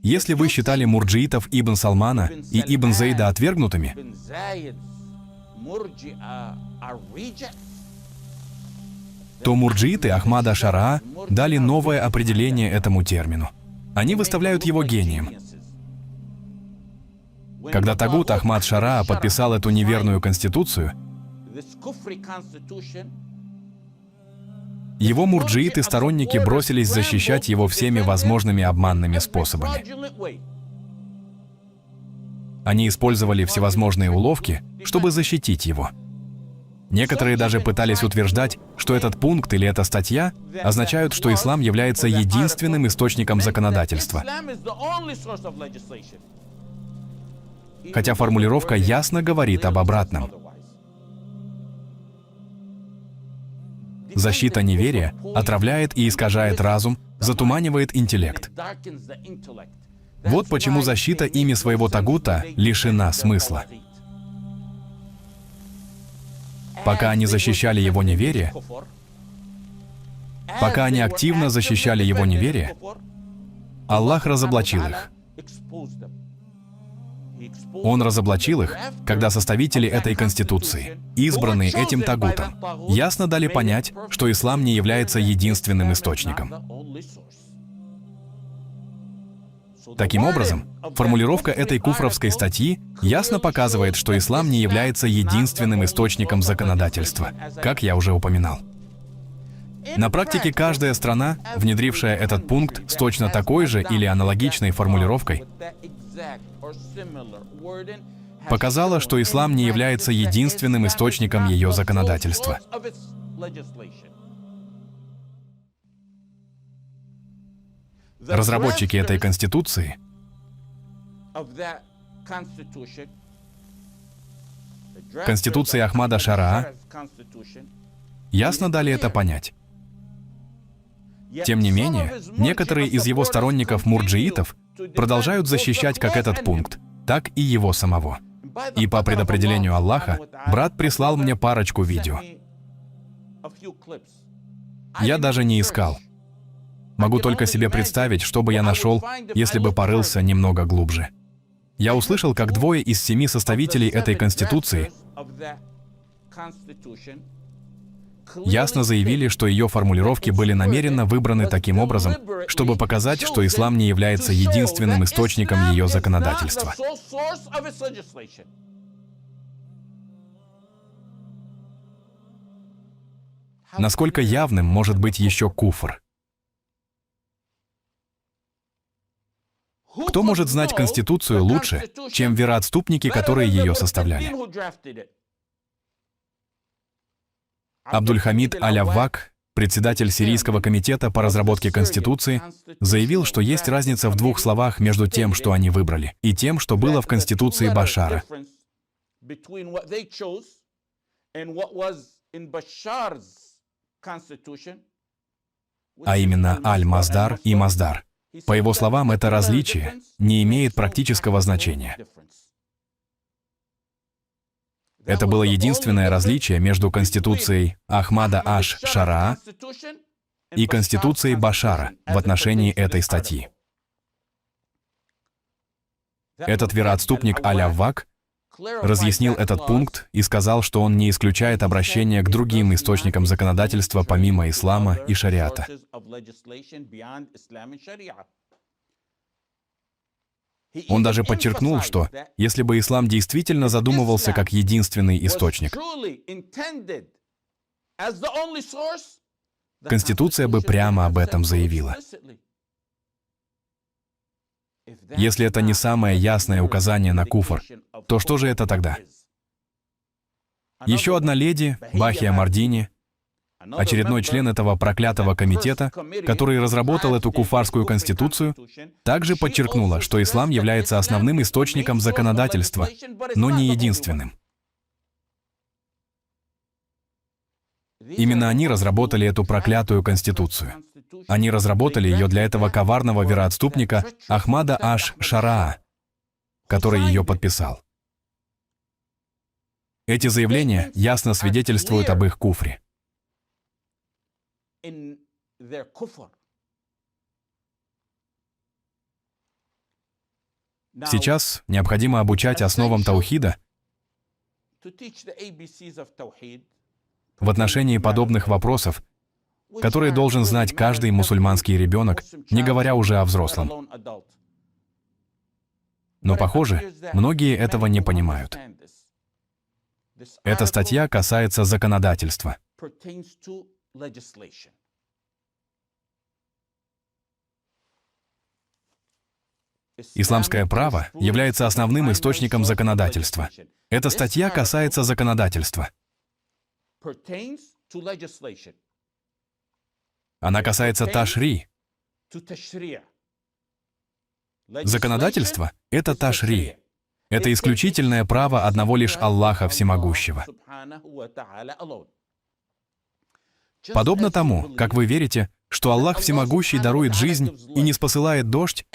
Если вы считали мурджиитов Ибн Салмана и Ибн Зейда отвергнутыми, то мурджииты Ахмада Ашараа дали новое определение этому термину. Они выставляют его гением. Когда Тагут Ахмад Шараа подписал эту неверную конституцию, его мурджииты сторонники бросились защищать его всеми возможными обманными способами. Они использовали всевозможные уловки, чтобы защитить его. Некоторые даже пытались утверждать, что этот пункт или эта статья означают, что ислам является единственным источником законодательства. Хотя формулировка ясно говорит об обратном. Защита неверия отравляет и искажает разум, затуманивает интеллект. Вот почему защита ими своего тагута лишена смысла. Пока они защищали его неверие, пока они активно защищали его неверие, Аллах разоблачил их. Он разоблачил их, когда составители этой конституции, избранные этим тагутом, ясно дали понять, что ислам не является единственным источником. Таким образом, формулировка этой куфровской статьи ясно показывает, что ислам не является единственным источником законодательства, как я уже упоминал. На практике каждая страна, внедрившая этот пункт с точно такой же или аналогичной формулировкой, показала, что ислам не является единственным источником ее законодательства. Разработчики этой конституции Конституции Ахмада Ашараа ясно дали это понять. Тем не менее, некоторые из его сторонников мурджиитов продолжают защищать как этот пункт, так и его самого. И по предопределению Аллаха, брат прислал мне парочку видео. Я даже не искал. Могу только себе представить, что бы я нашел, если бы порылся немного глубже. Я услышал, как двое из 7 составителей этой конституции ясно заявили, что ее формулировки были намеренно выбраны таким образом, чтобы показать, что ислам не является единственным источником ее законодательства. Насколько явным может быть еще куфр? Кто может знать Конституцию лучше, чем вероотступники, которые ее составляли? Абдуль-Хамид Аль-Аввак, председатель Сирийского комитета по разработке Конституции, заявил, что есть разница в 2 словах между тем, что они выбрали, и тем, что было в Конституции Башара. А именно Аль-Маздар и Маздар. По его словам, это различие не имеет практического значения. Это было единственное различие между Конституцией Ахмада Аш-Шараа и Конституцией Башара в отношении этой статьи. Этот вероотступник Аль-Аввак разъяснил этот пункт и сказал, что он не исключает обращение к другим источникам законодательства помимо ислама и шариата. Он даже подчеркнул, что если бы ислам действительно задумывался как единственный источник, Конституция бы прямо об этом заявила. Если это не самое ясное указание на куфр, то что же это тогда? Еще одна леди, Бахия Мардини, очередной член этого проклятого комитета, который разработал эту куфарскую конституцию, также подчеркнула, что ислам является основным источником законодательства, но не единственным. Именно они разработали эту проклятую конституцию. Они разработали ее для этого коварного вероотступника Ахмада Аш-Шараа, который ее подписал. Эти заявления ясно свидетельствуют об их куфре. Сейчас необходимо обучать основам таухида в отношении подобных вопросов, которые должен знать каждый мусульманский ребенок, не говоря уже о взрослом. Но, похоже, многие этого не понимают. Эта статья касается законодательства. Исламское право является основным источником законодательства. Эта статья касается законодательства. Она касается ташри. Законодательство — это ташри. Это исключительное право одного лишь Аллаха Всемогущего. Подобно тому, как вы верите, что Аллах Всемогущий дарует жизнь и не спосылает дождь,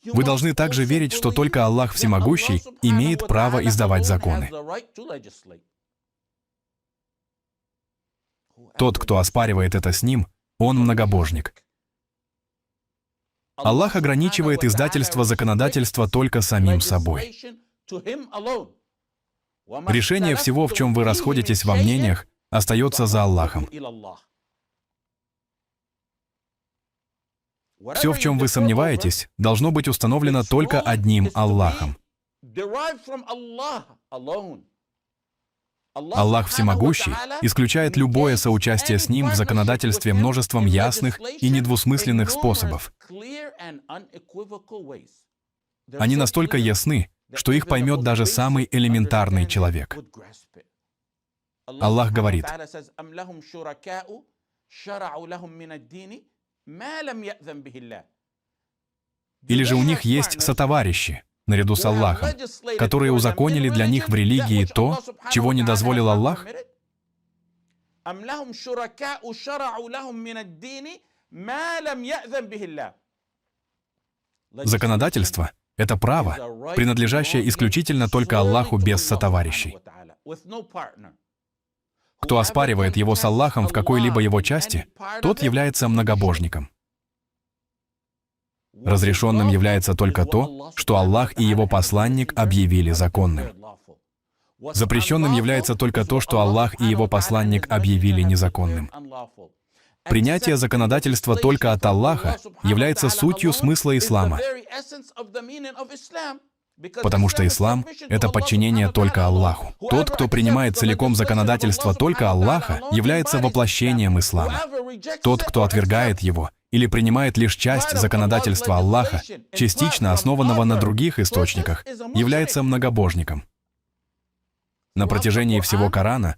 вы должны также верить, что только Аллах Всемогущий имеет право издавать законы. Тот, кто оспаривает это с ним, он многобожник. Аллах ограничивает издательство законодательства только самим собой. Решение всего, в чем вы расходитесь во мнениях, остается за Аллахом. Все, в чем вы сомневаетесь, должно быть установлено только одним Аллахом. Аллах Всемогущий исключает любое соучастие с Ним в законодательстве множеством ясных и недвусмысленных способов. Они настолько ясны, что их поймет даже самый элементарный человек. Аллах говорит: или же у них есть сотоварищи, наряду с Аллахом, которые узаконили для них в религии то, чего не дозволил Аллах? Законодательство — это право, принадлежащее исключительно только Аллаху без сотоварищей. Кто оспаривает его с Аллахом в какой-либо его части, тот является многобожником. Разрешенным является только то, что Аллах и Его посланник объявили законным. Запрещенным является только то, что Аллах и Его посланник объявили незаконным. Принятие законодательства только от Аллаха является сутью смысла ислама, потому что ислам — это подчинение только Аллаху. Тот, кто принимает целиком законодательство только Аллаха, является воплощением ислама. Тот, кто отвергает его или принимает лишь часть законодательства Аллаха, частично основанного на других источниках, является многобожником. На протяжении всего Корана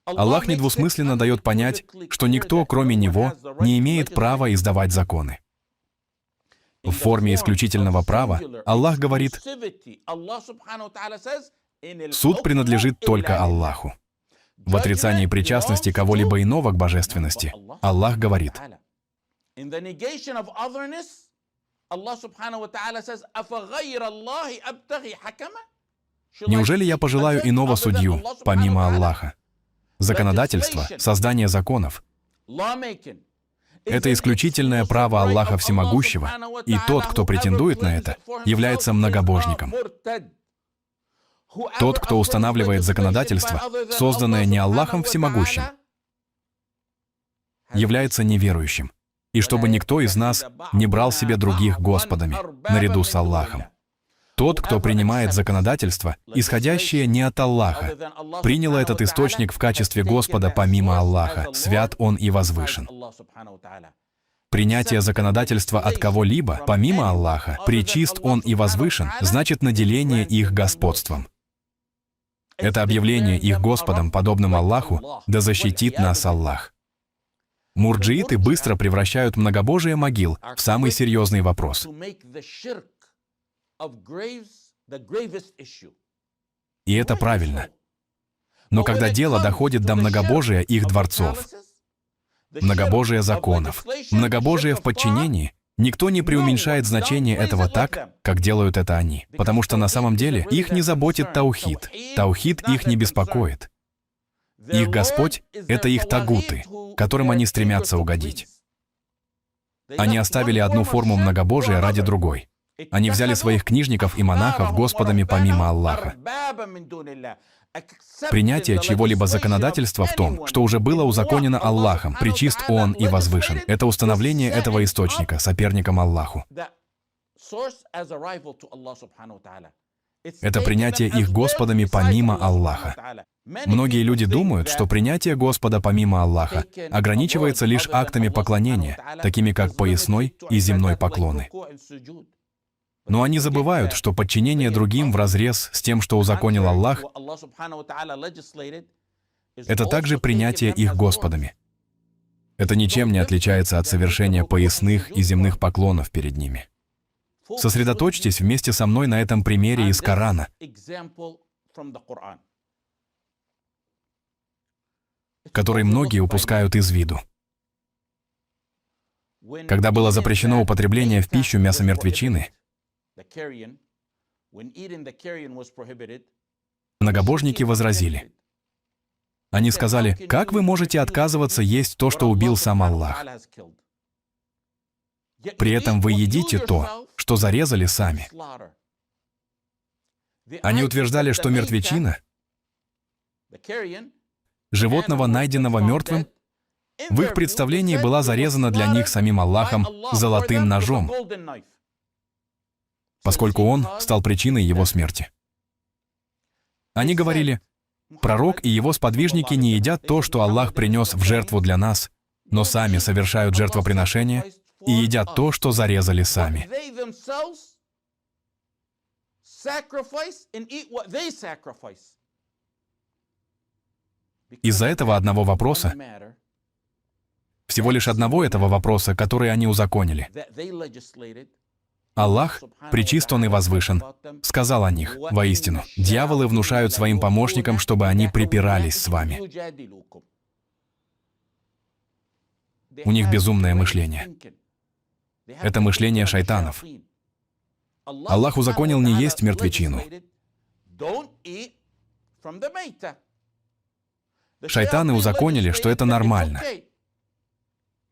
Аллах недвусмысленно дает понять, что никто, кроме Него, не имеет права издавать законы. В форме исключительного права Аллах говорит: суд принадлежит только Аллаху. В отрицании причастности кого-либо иного к божественности Аллах говорит: неужели я пожелаю иного судью, помимо Аллаха? Законодательство, создание законов — это исключительное право Аллаха Всемогущего, и тот, кто претендует на это, является многобожником. Тот, кто устанавливает законодательство, созданное не Аллахом Всемогущим, является неверующим, и чтобы никто из нас не брал себе других господами, наряду с Аллахом. Тот, кто принимает законодательство, исходящее не от Аллаха, принял этот источник в качестве Господа помимо Аллаха, свят Он и возвышен. Принятие законодательства от кого-либо, помимо Аллаха, пречист Он и возвышен, значит наделение их господством. Это объявление их Господом, подобным Аллаху, да защитит нас Аллах. Мурджииты быстро превращают многобожие могил в самый серьезный вопрос. И это правильно. Но когда дело доходит до многобожия их дворцов, многобожия законов, многобожия в подчинении, никто не преуменьшает значение этого так, как делают это они. Потому что на самом деле их не заботит таухид. Таухид их не беспокоит. Их Господь — это их тагуты, которым они стремятся угодить. Они оставили одну форму многобожия ради другой. Они взяли своих книжников и монахов господами помимо Аллаха. Принятие чьего-либо законодательства в том, что уже было узаконено Аллахом, пречист Он и возвышен. Это установление этого источника соперником Аллаху. Это принятие их господами помимо Аллаха. Многие люди думают, что принятие Господа помимо Аллаха ограничивается лишь актами поклонения, такими как поясной и земной поклоны. Но они забывают, что подчинение другим вразрез с тем, что узаконил Аллах, это также принятие их Господами. Это ничем не отличается от совершения поясных и земных поклонов перед ними. Сосредоточьтесь вместе со мной на этом примере из Корана. Который многие упускают из виду. Когда было запрещено употребление в пищу мяса мертвечины, многобожники возразили. Они сказали: «Как вы можете отказываться есть то, что убил сам Аллах? При этом вы едите то, что зарезали сами». Они утверждали, что мертвечина, животного, найденного мертвым, в их представлении была зарезана для них самим Аллахом золотым ножом, поскольку он стал причиной его смерти. Они говорили: пророк и его сподвижники не едят то, что Аллах принес в жертву для нас, но сами совершают жертвоприношение и едят то, что зарезали сами. Из-за этого одного вопроса, всего лишь одного этого вопроса, который они узаконили, Аллах, пречист Он и возвышен, сказал о них: «Воистину, дьяволы внушают своим помощникам, чтобы они припирались с вами». У них безумное мышление. Это мышление шайтанов. Аллах узаконил не есть мертвечину. Шайтаны узаконили, что это нормально.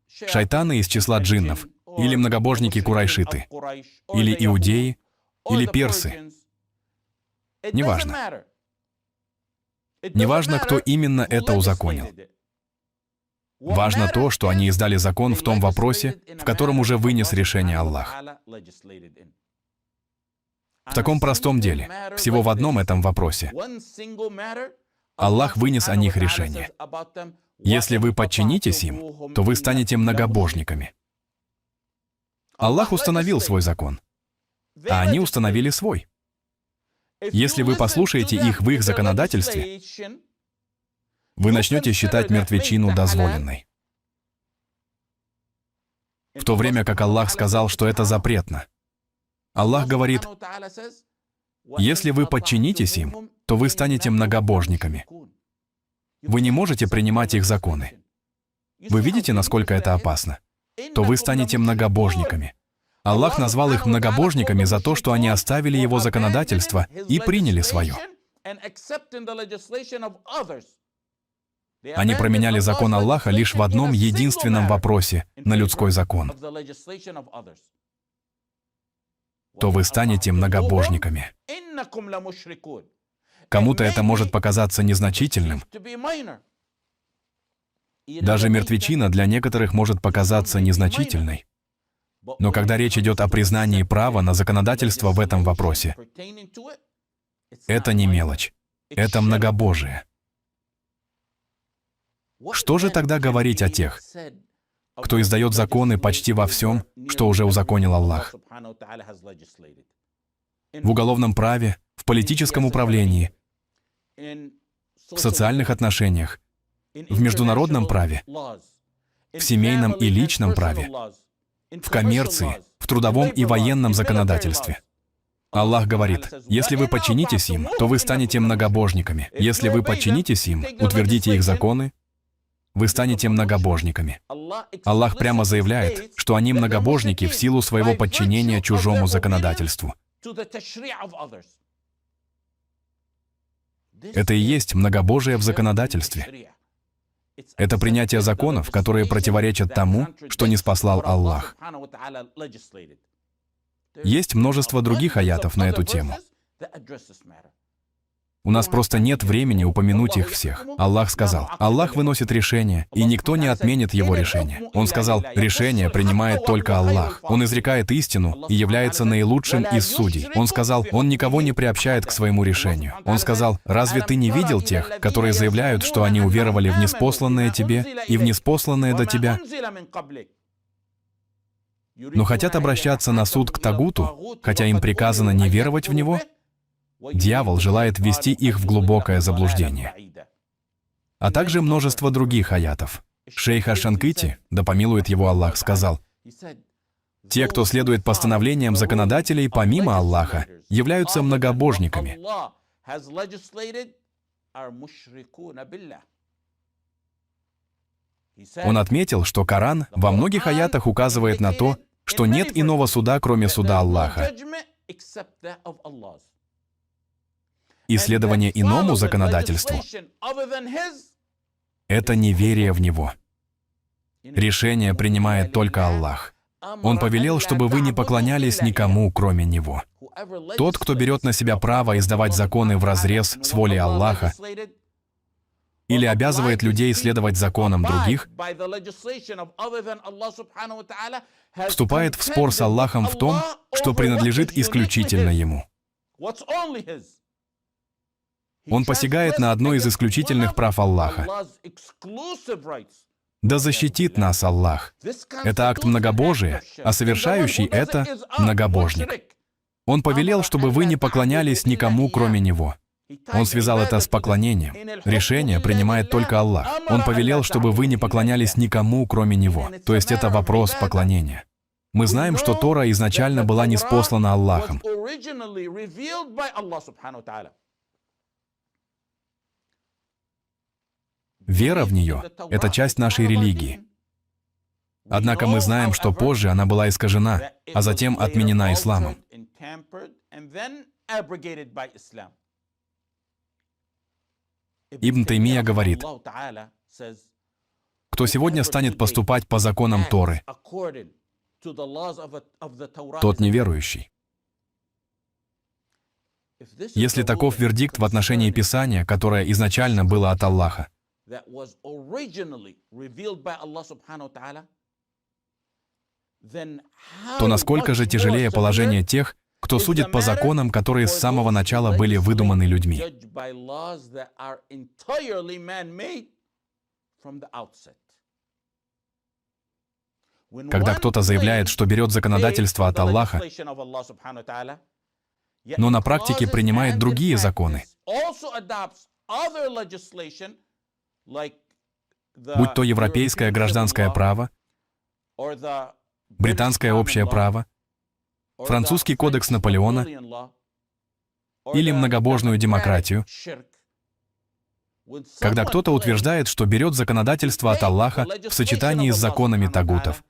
Шайтаны из числа джиннов, или многобожники курайшиты, или иудеи, или персы. Неважно. Неважно, кто именно это узаконил. Важно то, что они издали закон в том вопросе, в котором уже вынес решение Аллах. В таком простом деле, всего в одном этом вопросе, Аллах вынес о них решение. Если вы подчинитесь им, то вы станете многобожниками. Аллах установил свой закон, а они установили свой. Если вы послушаете их в их законодательстве, вы начнете считать мертвечину дозволенной. В то время как Аллах сказал, что это запретно. Аллах говорит: если вы подчинитесь им, то вы станете многобожниками. Вы не можете принимать их законы. Вы видите, насколько это опасно? То вы станете многобожниками. Аллах назвал их многобожниками за то, что они оставили Его законодательство и приняли свое. Они променяли закон Аллаха лишь в одном единственном вопросе на людской закон. То вы станете многобожниками. Кому-то это может показаться незначительным. Даже мертвечина для некоторых может показаться незначительной. Но когда речь идет о признании права на законодательство в этом вопросе, это не мелочь, это многобожие. Что же тогда говорить о тех, кто издает законы почти во всем, что уже узаконил Аллах? В уголовном праве, в политическом управлении, в социальных отношениях, в международном праве, в семейном и личном праве, в коммерции, в трудовом и военном законодательстве. Аллах говорит: если вы подчинитесь им, то вы станете многобожниками. Если вы подчинитесь им, утвердите их законы, вы станете многобожниками. Аллах прямо заявляет, что они многобожники в силу своего подчинения чужому законодательству. Это и есть многобожие в законодательстве. Это принятие законов, которые противоречат тому, что ниспослал Аллах. Есть множество других аятов на эту тему. У нас просто нет времени упомянуть их всех. Аллах сказал, Аллах выносит решение, и никто не отменит его решение. Он сказал, решение принимает только Аллах. Он изрекает истину и является наилучшим из судей. Он сказал, Он никого не приобщает к своему решению. Он сказал, разве ты не видел тех, которые заявляют, что они уверовали в ниспосланное тебе и в ниспосланное до тебя, но хотят обращаться на суд к Тагуту, хотя им приказано не веровать в него? Дьявол желает ввести их в глубокое заблуждение. А также множество других аятов. Шейх Аш-Шанкити, да помилует его Аллах, сказал, «Те, кто следует постановлениям законодателей помимо Аллаха, являются многобожниками». Он отметил, что Коран во многих аятах указывает на то, что нет иного суда, кроме суда Аллаха. И следование иному законодательству — это неверие в Него. Решение принимает только Аллах. Он повелел, чтобы вы не поклонялись никому, кроме Него. Тот, кто берет на себя право издавать законы вразрез с волей Аллаха или обязывает людей следовать законам других, вступает в спор с Аллахом в том, что принадлежит исключительно Ему. Он посягает на одно из исключительных прав Аллаха. Да защитит нас Аллах. Это акт многобожия, а совершающий это — многобожник. Он повелел, чтобы вы не поклонялись никому, кроме Него. Он связал это с поклонением. Решение принимает только Аллах. Он повелел, чтобы вы не поклонялись никому, кроме Него. То есть это вопрос поклонения. Мы знаем, что Тора изначально была ниспослана Аллахом. Вера в нее — это часть нашей религии. Однако мы знаем, что позже она была искажена, а затем отменена исламом. Ибн Таймия говорит, кто сегодня станет поступать по законам Торы, тот неверующий. Если таков вердикт в отношении Писания, которое изначально было от Аллаха, то насколько же тяжелее положение тех, кто судит по законам, которые с самого начала были выдуманы людьми. Когда кто-то заявляет, что берет законодательство от Аллаха, но на практике принимает другие законы, будь то европейское гражданское право, британское общее право, французский кодекс Наполеона или многобожную демократию, когда кто-то утверждает, что берет законодательство от Аллаха в сочетании с законами тагутов,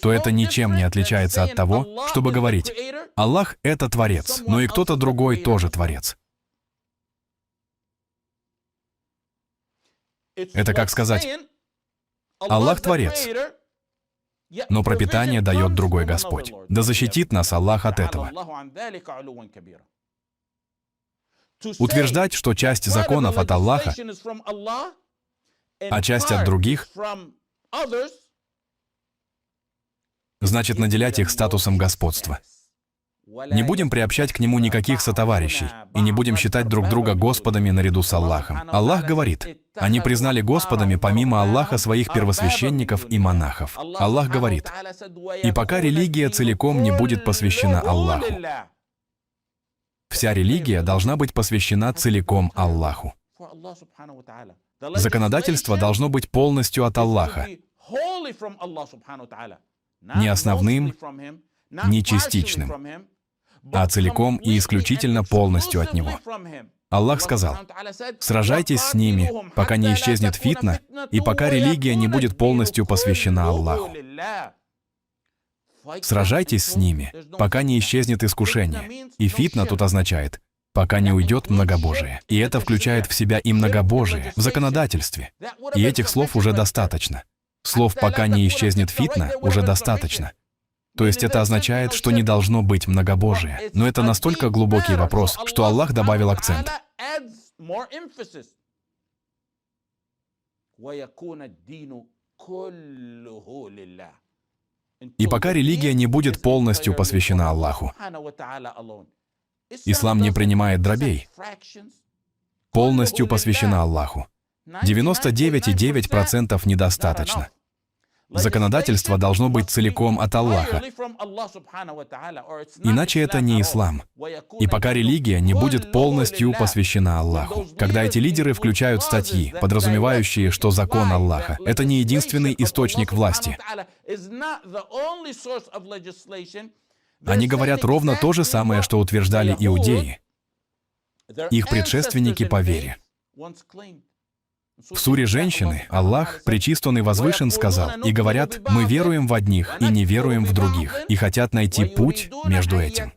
то это ничем не отличается от того, чтобы говорить, Аллах — это Творец, но и кто-то другой тоже Творец. Это как сказать, Аллах Творец, но пропитание дает другой Господь. Да защитит нас Аллах от этого. Утверждать, что часть законов от Аллаха, а часть от других, значит наделять их статусом господства. Не будем приобщать к Нему никаких сотоварищей и не будем считать друг друга господами наряду с Аллахом. Аллах говорит, они признали господами помимо Аллаха своих первосвященников и монахов. Аллах говорит, и пока религия целиком не будет посвящена Аллаху. Вся религия должна быть посвящена целиком Аллаху. Законодательство должно быть полностью от Аллаха, не основным, не частичным, а целиком и исключительно полностью от Него. Аллах сказал, «Сражайтесь с ними, пока не исчезнет фитна, и пока религия не будет полностью посвящена Аллаху». Сражайтесь с ними, пока не исчезнет искушение. И фитна тут означает, пока не уйдет многобожие. И это включает в себя и многобожие в законодательстве. И этих слов уже достаточно. Слов «пока не исчезнет фитна» уже достаточно. То есть это означает, что не должно быть многобожия. Но это настолько глубокий вопрос, что Аллах добавил акцент. И пока религия не будет полностью посвящена Аллаху, ислам не принимает дробей, полностью посвящена Аллаху. 99,9% недостаточно. Законодательство должно быть целиком от Аллаха. Иначе это не ислам. И пока религия не будет полностью посвящена Аллаху. Когда эти лидеры включают статьи, подразумевающие, что закон Аллаха — это не единственный источник власти, они говорят ровно то же самое, что утверждали иудеи, их предшественники по вере. В суре «Женщины» Аллах, пречист Он и возвышен, сказал: «И говорят, мы веруем в одних и не веруем в других, и хотят найти путь между этим».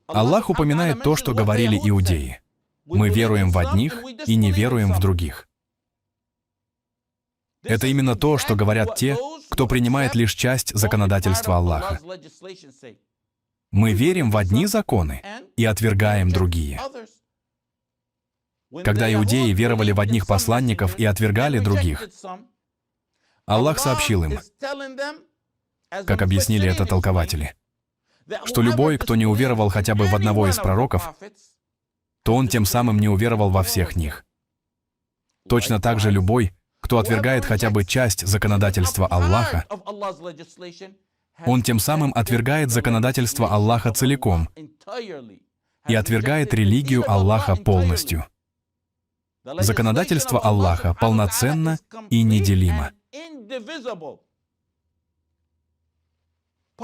Аллах упоминает то, что говорили иудеи. Мы веруем в одних и не веруем в других. Это именно то, что говорят те, кто принимает лишь часть законодательства Аллаха. Мы верим в одни законы и отвергаем другие. Когда иудеи веровали в одних посланников и отвергали других, Аллах сообщил им, как объяснили это толкователи, что любой, кто не уверовал хотя бы в одного из пророков, то он тем самым не уверовал во всех них. Точно так же любой, кто отвергает хотя бы часть законодательства Аллаха, он тем самым отвергает законодательство Аллаха целиком и отвергает религию Аллаха полностью. Законодательство Аллаха полноценно и неделимо.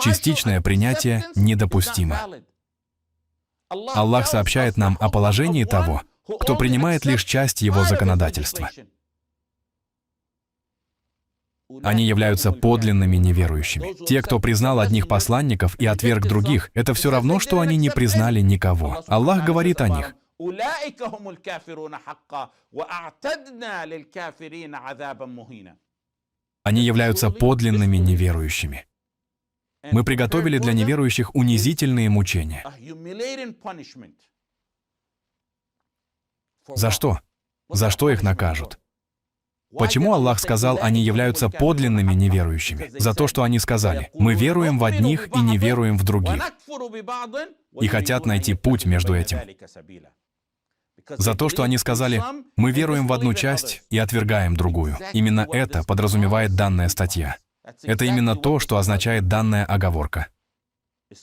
Частичное принятие недопустимо. Аллах сообщает нам о положении того, кто принимает лишь часть его законодательства. Они являются подлинными неверующими. Те, кто признал одних посланников и отверг других, это все равно, что они не признали никого. Аллах говорит о них: они являются подлинными неверующими. Мы приготовили для неверующих унизительные мучения. За что? За что их накажут? Почему Аллах сказал, они являются подлинными неверующими? За то, что они сказали: мы веруем в одних и не веруем в других, и хотят найти путь между этим. За то, что они сказали: мы веруем в одну часть и отвергаем другую. Именно это подразумевает данная статья. Это именно то, что означает данная оговорка.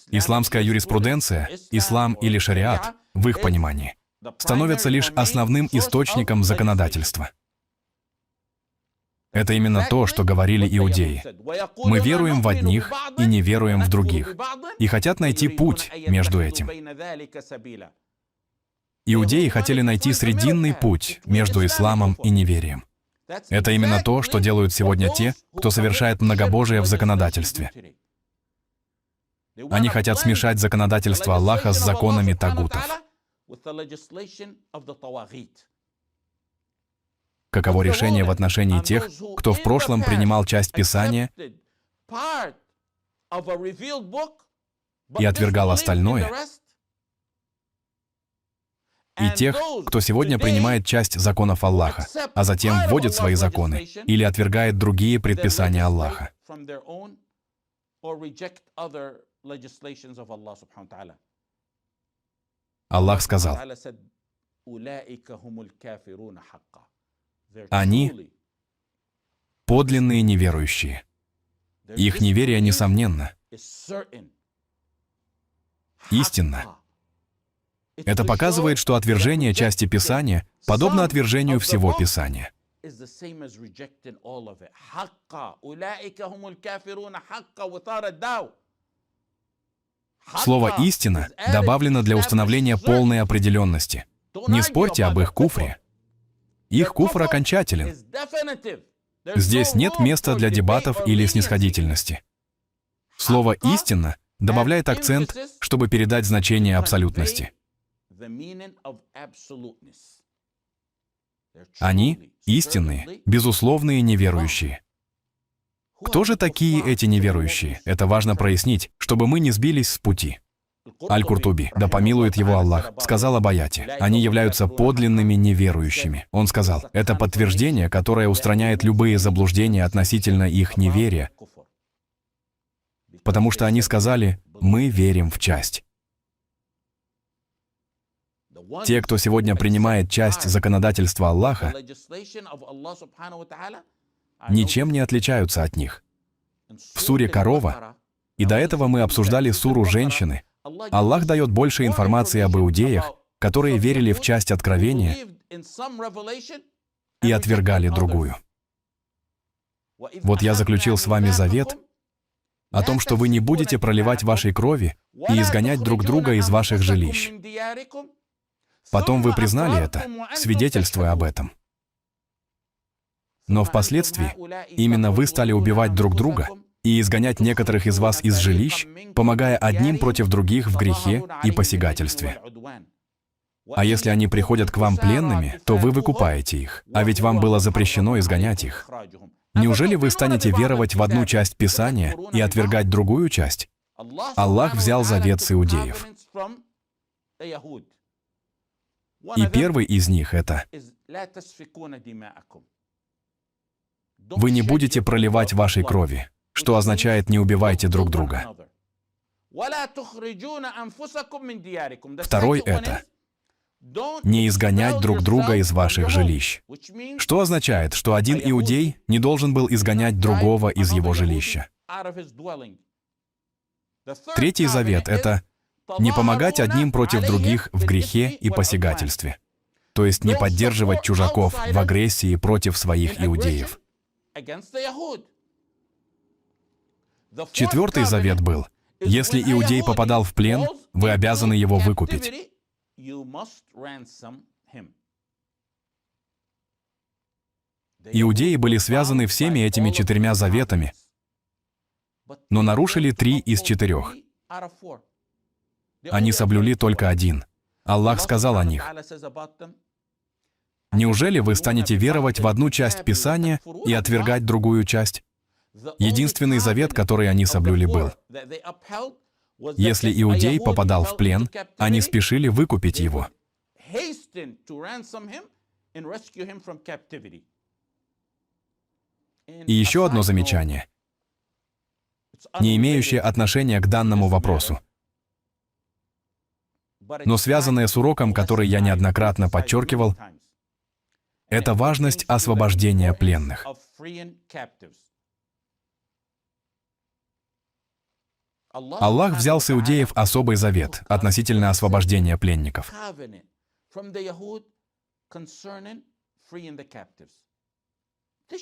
Исламская юриспруденция, ислам или шариат, в их понимании, становятся лишь основным источником законодательства. Это именно то, что говорили иудеи. Мы веруем в одних и не веруем в других, и хотят найти путь между этим. Иудеи хотели найти срединный путь между исламом и неверием. Это именно то, что делают сегодня те, кто совершает многобожие в законодательстве. Они хотят смешать законодательство Аллаха с законами тагутов. Каково решение в отношении тех, кто в прошлом принимал часть Писания и отвергал остальное, и тех, кто сегодня принимает часть законов Аллаха, а затем вводит свои законы или отвергает другие предписания Аллаха? Аллах сказал: они подлинные неверующие. Их неверие несомненно, истинно. Это показывает, что отвержение части Писания подобно отвержению всего Писания. Слово «истина» добавлено для установления полной определенности. Не спорьте об их куфре. Их куфр окончателен. Здесь нет места для дебатов или снисходительности. Слово «истина» добавляет акцент, чтобы передать значение абсолютности. Они истинные, безусловные неверующие. Кто же такие эти неверующие? Это важно прояснить, чтобы мы не сбились с пути. Аль-Куртуби, да помилует его Аллах, сказал об аяте: они являются подлинными неверующими. Он сказал, это подтверждение, которое устраняет любые заблуждения относительно их неверия, потому что они сказали: мы верим в часть. Те, кто сегодня принимает часть законодательства Аллаха, ничем не отличаются от них. В суре «Корова», и до этого мы обсуждали суру «Женщины», Аллах дает больше информации об иудеях, которые верили в часть откровения и отвергали другую. Вот я заключил с вами завет о том, что вы не будете проливать вашей крови и изгонять друг друга из ваших жилищ. Потом вы признали это, свидетельствуя об этом. Но впоследствии именно вы стали убивать друг друга и изгонять некоторых из вас из жилищ, помогая одним против других в грехе и посягательстве. А если они приходят к вам пленными, то вы выкупаете их, а ведь вам было запрещено изгонять их. Неужели вы станете веровать в одну часть Писания и отвергать другую часть? Аллах взял завет с иудеев. И первый из них — это: вы не будете проливать вашей крови, что означает: не убивайте друг друга. Второй — это: не изгонять друг друга из ваших жилищ. Что означает, что один иудей не должен был изгонять другого из его жилища. Третий завет — это не помогать одним против других в грехе и посягательстве, то есть не поддерживать чужаков в агрессии против своих иудеев. Четвертый завет был: если иудей попадал в плен, вы обязаны его выкупить. Иудеи были связаны всеми этими четырьмя заветами, но нарушили 3 из 4. Они соблюли только один. Аллах сказал о них: неужели вы станете веровать в одну часть Писания и отвергать другую часть? Единственный завет, который они соблюли, был: если иудей попадал в плен, они спешили выкупить его. И еще одно замечание, не имеющее отношения к данному вопросу, но связанное с уроком, который я неоднократно подчеркивал, это важность освобождения пленных. Аллах взял с иудеев особый завет относительно освобождения пленников.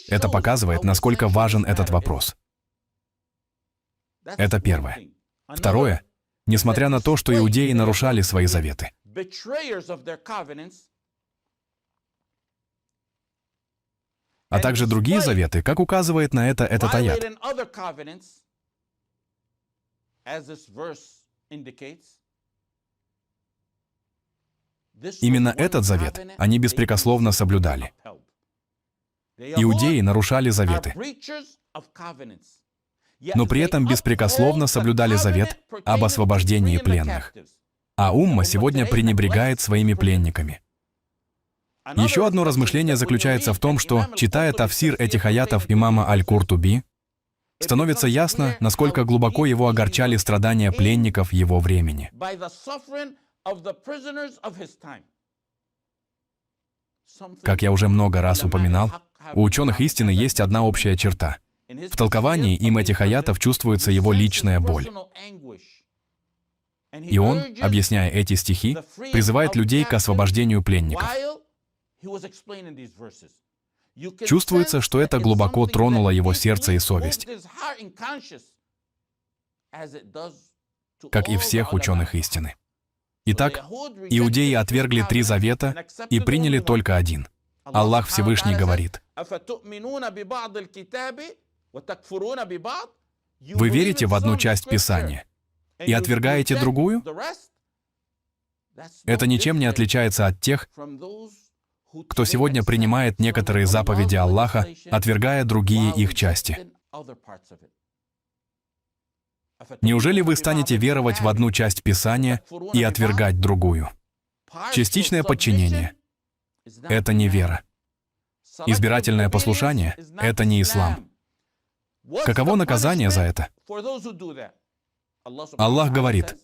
Это показывает, насколько важен этот вопрос. Это первое. Второе. Несмотря на то, что иудеи нарушали свои заветы, а также другие заветы, как указывает на это этот аят. Именно этот завет они беспрекословно соблюдали. Иудеи нарушали заветы, но при этом беспрекословно соблюдали завет об освобождении пленных. А умма сегодня пренебрегает своими пленниками. Еще одно размышление заключается в том, что, читая тафсир этих аятов имама Аль-Куртуби, становится ясно, насколько глубоко его огорчали страдания пленников его времени. Как я уже много раз упоминал, у ученых истины есть одна общая черта. В толковании им этих аятов чувствуется его личная боль. И он, объясняя эти стихи, призывает людей к освобождению пленников. Чувствуется, что это глубоко тронуло его сердце и совесть, как и всех ученых истины. Итак, иудеи отвергли 3 завета и приняли только один. Аллах Всевышний говорит: вы верите в одну часть Писания и отвергаете другую? Это ничем не отличается от тех, кто сегодня принимает некоторые заповеди Аллаха, отвергая другие их части. Неужели вы станете веровать в одну часть Писания и отвергать другую? Частичное подчинение — это не вера. Избирательное послушание — это не ислам. Каково наказание за это? Аллах говорит: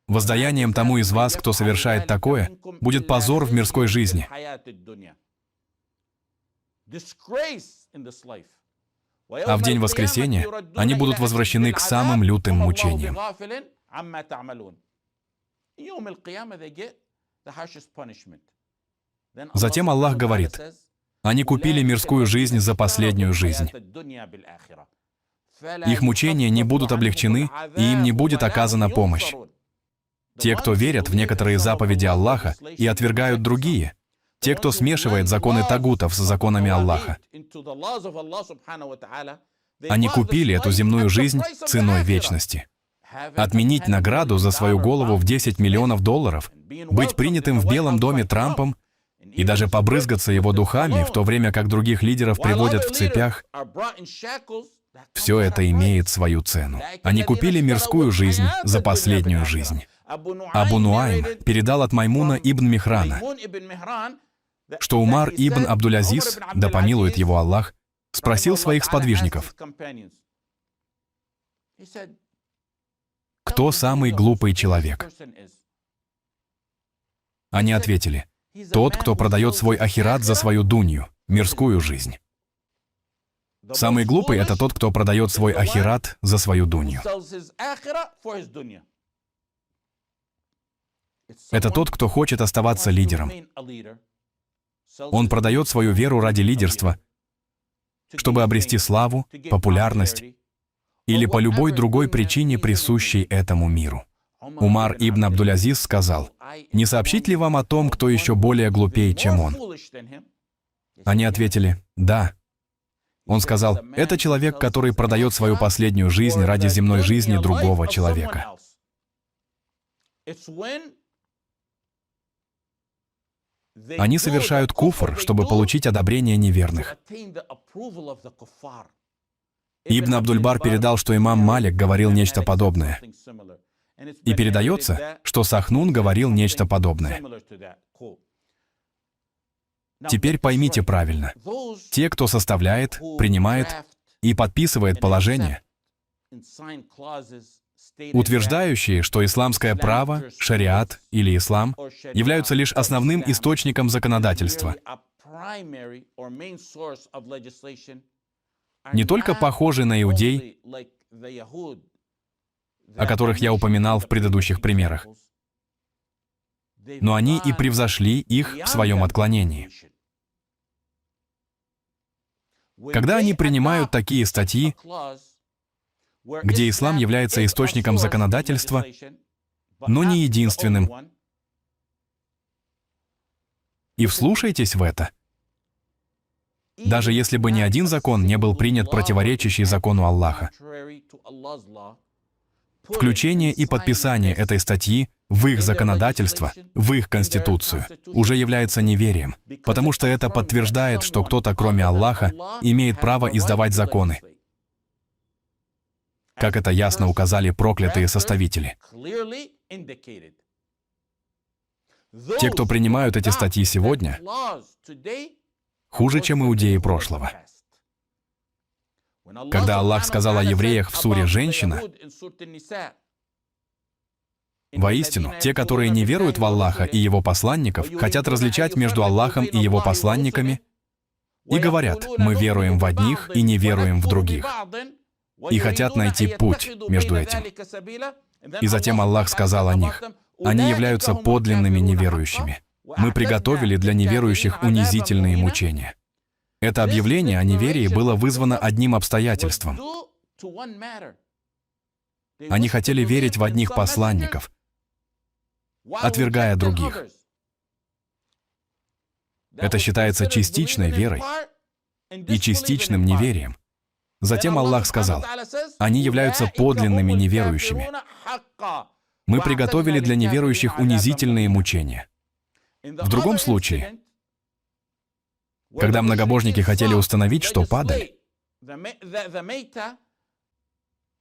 «Воздаянием тому из вас, кто совершает такое, будет позор в мирской жизни». А в день воскресения они будут возвращены к самым лютым мучениям. Затем Аллах говорит: «Они купили мирскую жизнь за последнюю жизнь. Их мучения не будут облегчены, и им не будет оказана помощь. Те, кто верят в некоторые заповеди Аллаха и отвергают другие, те, кто смешивает законы тагутов с законами Аллаха, они купили эту земную жизнь ценой вечности. Отменить награду за свою голову в $10 миллионов, быть принятым в Белом доме Трампом и даже побрызгаться его духами, в то время как других лидеров приводят в цепях, все это имеет свою цену. Они купили мирскую жизнь за последнюю жизнь». Абу Нуайм передал от Маймуна ибн Михрана, что Умар ибн Абдуль-Азиз, да помилует его Аллах, спросил своих сподвижников: «Кто самый глупый человек?» Они ответили: «Тот, кто продает свой ахират за свою дунью, мирскую жизнь». Самый глупый — это тот, кто продает свой ахират за свою дунью. Это тот, кто хочет оставаться лидером. Он продает свою веру ради лидерства, чтобы обрести славу, популярность или по любой другой причине, присущей этому миру. Умар ибн Абдуль-Азиз сказал: «Не сообщить ли вам о том, кто еще более глупее, чем он?» Они ответили: «Да». Он сказал: «Это человек, который продает свою последнюю жизнь ради земной жизни другого человека». Они совершают куфр, чтобы получить одобрение неверных. Ибн Абдуль-Бар передал, что имам Малик говорил нечто подобное. И передается, что Сахнун говорил нечто подобное. Теперь поймите правильно. Те, кто составляет, принимает и подписывает положения, утверждающие, что исламское право, шариат или ислам являются лишь основным источником законодательства, не только похожи на иудей, о которых я упоминал в предыдущих примерах, но они и превзошли их в своем отклонении. Когда они принимают такие статьи, где ислам является источником законодательства, но не единственным, и вслушайтесь в это, даже если бы ни один закон не был принят противоречащий закону Аллаха, включение и подписание этой статьи в их законодательство, в их конституцию, уже является неверием, потому что это подтверждает, что кто-то, кроме Аллаха, имеет право издавать законы, как это ясно указали проклятые составители. Те, кто принимают эти статьи сегодня, хуже, чем иудеи прошлого. Когда Аллах сказал о евреях в суре «Женщина», воистину, те, которые не веруют в Аллаха и Его посланников, хотят различать между Аллахом и Его посланниками и говорят: «Мы веруем в одних и не веруем в других», и хотят найти путь между этим. И затем Аллах сказал о них: «Они являются подлинными неверующими. Мы приготовили для неверующих унизительные мучения». Это объявление о неверии было вызвано одним обстоятельством. Они хотели верить в одних посланников, отвергая других. Это считается частичной верой и частичным неверием. Затем Аллах сказал: «Они являются подлинными неверующими. Мы приготовили для неверующих унизительные мучения». В другом случае Когда многобожники хотели установить, что падаль —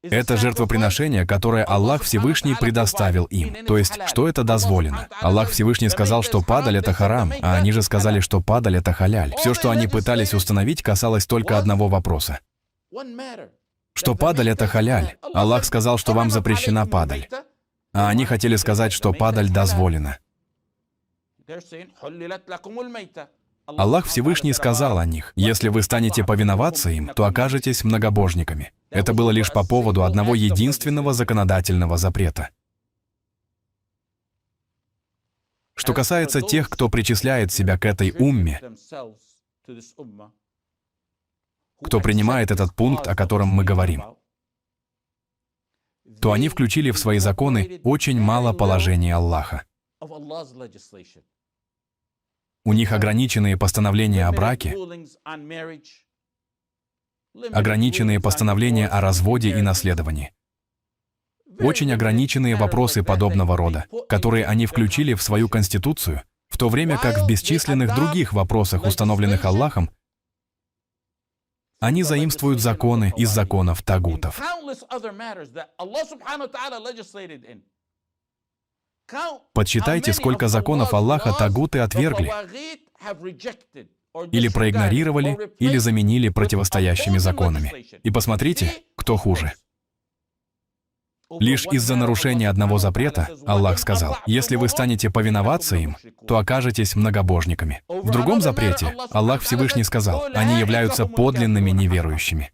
это жертвоприношение, которое Аллах Всевышний предоставил им. То есть, что это дозволено. Аллах Всевышний сказал, что падаль — это харам, а они же сказали, что падаль — это халяль. Все, что они пытались установить, касалось только одного вопроса. Что падаль — это халяль. Аллах сказал, что вам запрещена падаль. А они хотели сказать, что падаль дозволена. Аллах Всевышний сказал о них: если вы станете повиноваться им, то окажетесь многобожниками. Это было лишь по поводу одного единственного законодательного запрета. Что касается тех, кто причисляет себя к этой умме, кто принимает этот пункт, о котором мы говорим, то они включили в свои законы очень мало положений Аллаха. У них ограниченные постановления о браке, ограниченные постановления о разводе и наследовании, очень ограниченные вопросы подобного рода, которые они включили в свою конституцию, в то время как в бесчисленных других вопросах, установленных Аллахом, они заимствуют законы из законов тагутов. Подсчитайте, сколько законов Аллаха тагуты отвергли, или проигнорировали, или заменили противостоящими законами. И посмотрите, кто хуже. Лишь из-за нарушения одного запрета Аллах сказал: если вы станете повиноваться им, то окажетесь многобожниками. В другом запрете Аллах Всевышний сказал: они являются подлинными неверующими.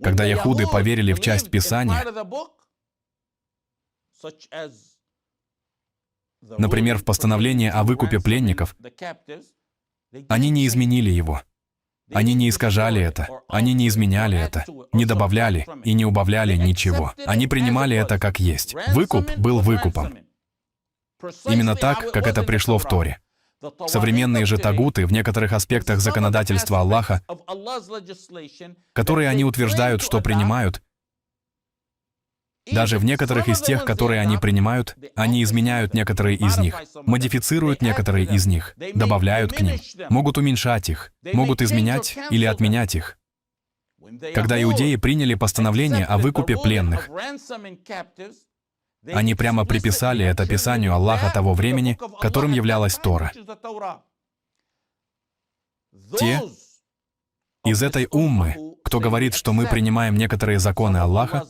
Когда яхуды поверили в часть Писания, например, в постановление о выкупе пленников, они не изменили его. Они не искажали это, они не изменяли это, не добавляли и не убавляли ничего. Они принимали это как есть. Выкуп был выкупом. Именно так, как это пришло в Торе. Современные же тагуты в некоторых аспектах законодательства Аллаха, которые они утверждают, что принимают, даже в некоторых из тех, которые они принимают, они изменяют некоторые из них, модифицируют некоторые из них, добавляют к ним, могут уменьшать их, могут изменять или отменять их. Когда иудеи приняли постановление о выкупе пленных, они прямо приписали это Писанию Аллаха того времени, которым являлась Тора. Те из этой уммы, кто говорит, что мы принимаем некоторые законы Аллаха,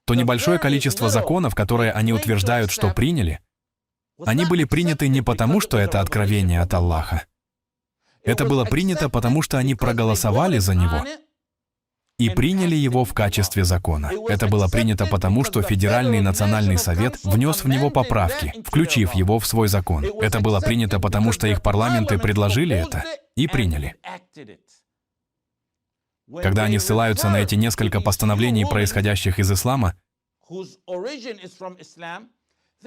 то небольшое количество законов, которые они утверждают, что приняли, они были приняты не потому, что это откровение от Аллаха. Это было принято потому, что они проголосовали за него и приняли его в качестве закона. Это было принято потому, что Федеральный национальный совет внес в него поправки, включив его в свой закон. Это было принято потому, что их парламенты предложили это и приняли. Когда они ссылаются на эти несколько постановлений, происходящих из ислама,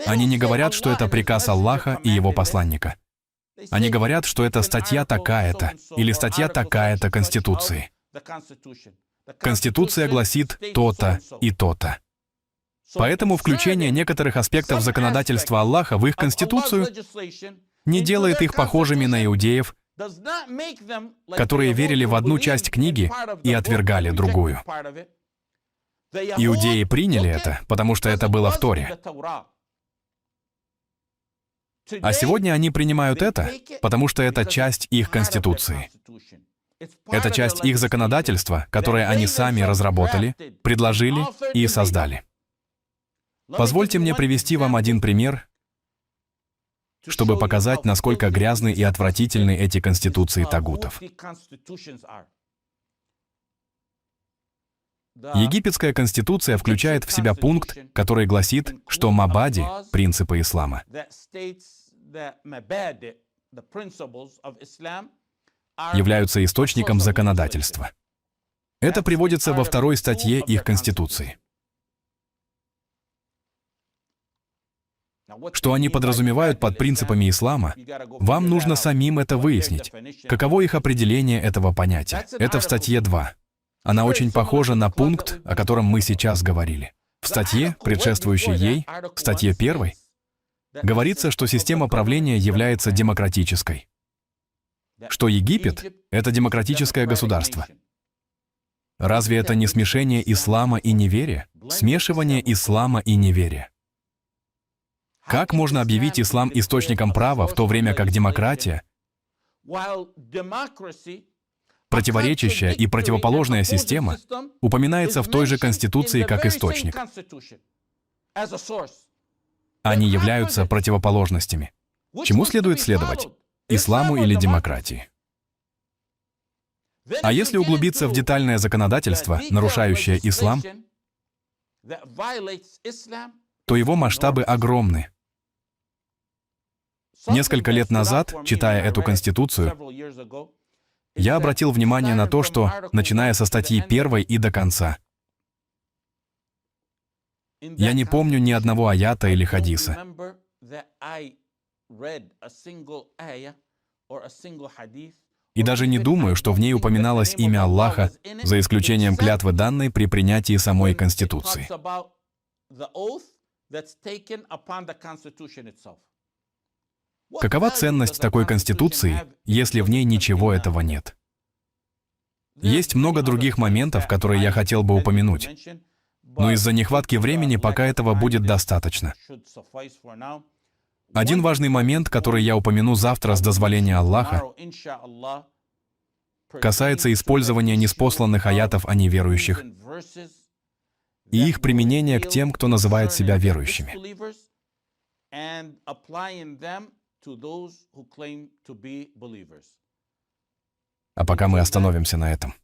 они не говорят, что это приказ Аллаха и его посланника. Они говорят, что это статья такая-то или статья такая-то Конституции. Конституция гласит то-то и то-то. Поэтому включение некоторых аспектов законодательства Аллаха в их Конституцию не делает их похожими на иудеев, которые верили в одну часть книги и отвергали другую. Иудеи приняли это, потому что это было в Торе. А сегодня они принимают это, потому что это часть их Конституции. Это часть их законодательства, которое они сами разработали, предложили и создали. Позвольте мне привести вам один пример, чтобы показать, насколько грязны и отвратительны эти конституции тагутов. Египетская конституция включает в себя пункт, который гласит, что мабади, принципы ислама, являются источником законодательства. Это приводится во 2 статье их Конституции. Что они подразумевают под принципами ислама, вам нужно самим это выяснить. Каково их определение этого понятия? Это в статье 2. Она очень похожа на пункт, о котором мы сейчас говорили. В статье, предшествующей ей, статье 1, Говорится, что система правления является демократической, что Египет — это демократическое государство. Разве это не смешение ислама и неверия? Смешивание ислама и неверия. Как можно объявить ислам источником права, в то время как демократия, противоречащая и противоположная система, упоминается в той же Конституции как источник? Они являются противоположностями. Чему следует следовать? Исламу или демократии? А если углубиться в детальное законодательство, нарушающее ислам, то его масштабы огромны. Несколько лет назад, читая эту Конституцию, я обратил внимание на то, что, начиная со статьи 1 и до конца, я не помню ни одного аята или хадиса. И даже не думаю, что в ней упоминалось имя Аллаха, за исключением клятвы, данной при принятии самой Конституции. Какова ценность такой Конституции, если в ней ничего этого нет? Есть много других моментов, которые я хотел бы упомянуть, но из-за нехватки времени пока этого будет достаточно. Один важный момент, который я упомяну завтра с дозволения Аллаха, касается использования ниспосланных аятов о неверующих и их применения к тем, кто называет себя верующими. А пока мы остановимся на этом.